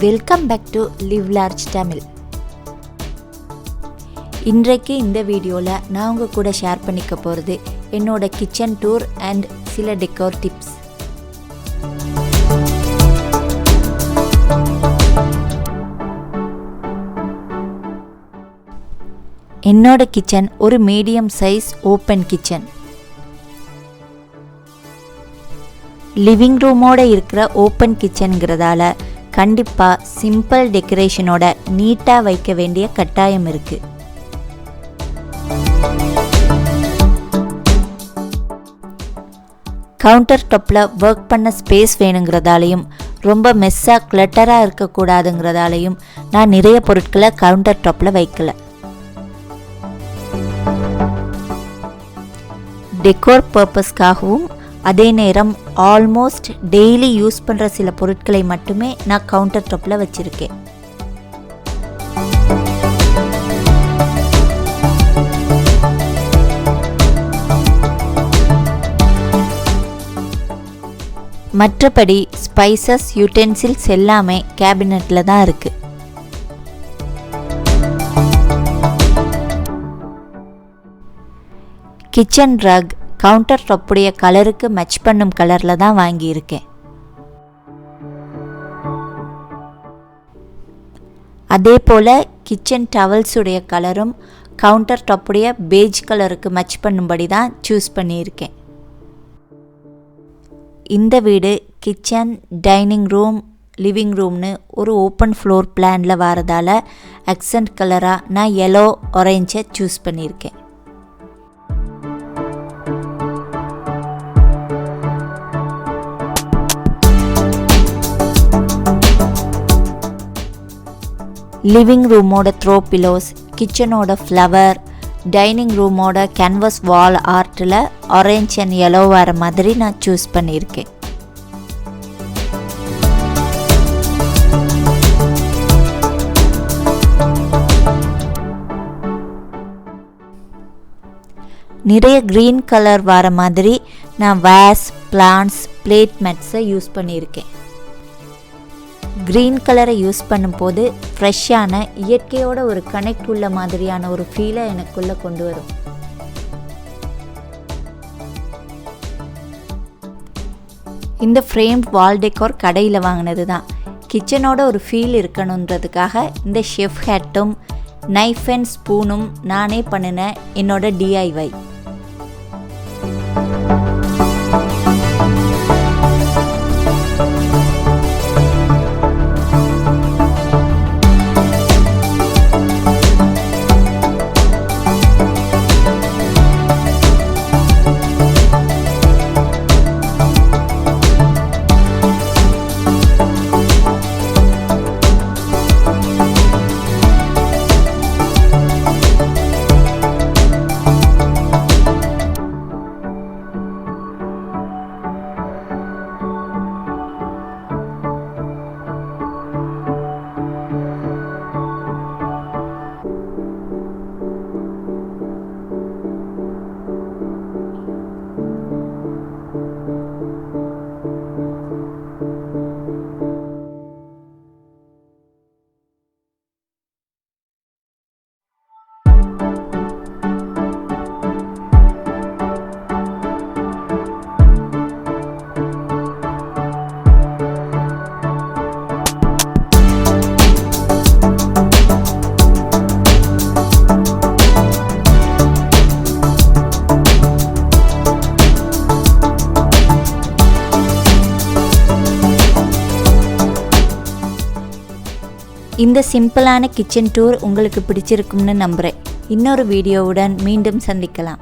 Welcome back to live large Tamil. இன்றைக்கு இந்த வீடியோவில் நான் உங்கள் கூட ஷேர் பண்ணிக்க போகிறது என்னோட கிச்சன் டூர் அண்ட் சில டெக்கோர் டிப்ஸ். என்னோட கிச்சன் ஒரு medium size open kitchen. Living ரூமோட இருக்கிற ஓப்பன் கிச்சனுங்கிறதால கண்டிப்பாக சிம்பிள் டெக்கரேஷனோட நீட்டாக வைக்க வேண்டிய கட்டாயம் இருக்குது. கவுண்டர் டாப்பில் ஒர்க் பண்ண ஸ்பேஸ் வேணுங்கிறதாலையும் ரொம்ப மெஸ்ஸாக கிளட்டராக இருக்கக்கூடாதுங்கிறதாலையும் நான் நிறைய பொருட்களை கவுண்டர் டாப்பில் வைக்கல. டெக்கோர் பர்பஸ்க்காகவும் அதே நேரம் ஆல்மோஸ்ட் டெய்லி யூஸ் பண்ணுற சில பொருட்களை மட்டுமே நான் கவுண்டர் டாப்பில் வச்சுருக்கேன். மற்றபடி ஸ்பைசஸ் யூட்டென்சில்ஸ் எல்லாமே கேபினெட்டில் தான் இருக்குது. கிச்சன் ரக் கவுண்டர் டாப்புடைய கலருக்கு மேட்ச் பண்ணும் கலரில் தான் வாங்கியிருக்கேன். அதே போல் கிச்சன் டவல்ஸுடைய கலரும் கவுண்டர் டாப்புடைய பேஜ் கலருக்கு மேட்ச் பண்ணும்படி தான் சூஸ் பண்ணியிருக்கேன். இந்த வீடு கிச்சன், டைனிங் ரூம், லிவிங் ரூம்னு ஒரு ஓப்பன் ஃப்ளோர் பிளானில் வரதால் அக்சென்ட் கலராக நான் எல்லோ, ஆரஞ்சை சூஸ் பண்ணியிருக்கேன். லிவிங் ரூமோட த்ரோ பிலோஸ், கிச்சனோட ஃப்ளவர், டைனிங் ரூமோட கேன்வஸ் வால் ஆர்ட்டில் ஆரஞ்ச் அண்ட் எல்லோ வர மாதிரி நான் சூஸ் பண்ணியிருக்கேன். நிறைய க்ரீன் கலர் வர மாதிரி நான் வேஸ், பிளான்ட்ஸ், பிளேட் மேட்ஸை யூஸ் பண்ணியிருக்கேன். க்ரீன் கலரை யூஸ் பண்ணும்போது ஃப்ரெஷ்ஷான இயற்கையோட ஒரு கனெக்ட் உள்ள மாதிரியான ஒரு ஃபீலை எனக்குள்ளே கொண்டு வரும். இந்த ஃப்ரேம்ட் வால் டெக்கோர் கடையில் வாங்கினது தான். கிச்சனோட ஒரு ஃபீல் இருக்கணுன்றதுக்காக இந்த ஷெஃப் ஹேட்டும் நைஃப் அண்ட் ஸ்பூனும் நானே பண்ணின என்னோட DIY. இந்த சிம்பிளான கிச்சன் டூர் உங்களுக்கு பிடிச்சிருக்கும்னு நம்புகிறேன். இன்னொரு வீடியோவுடன் மீண்டும் சந்திக்கலாம்.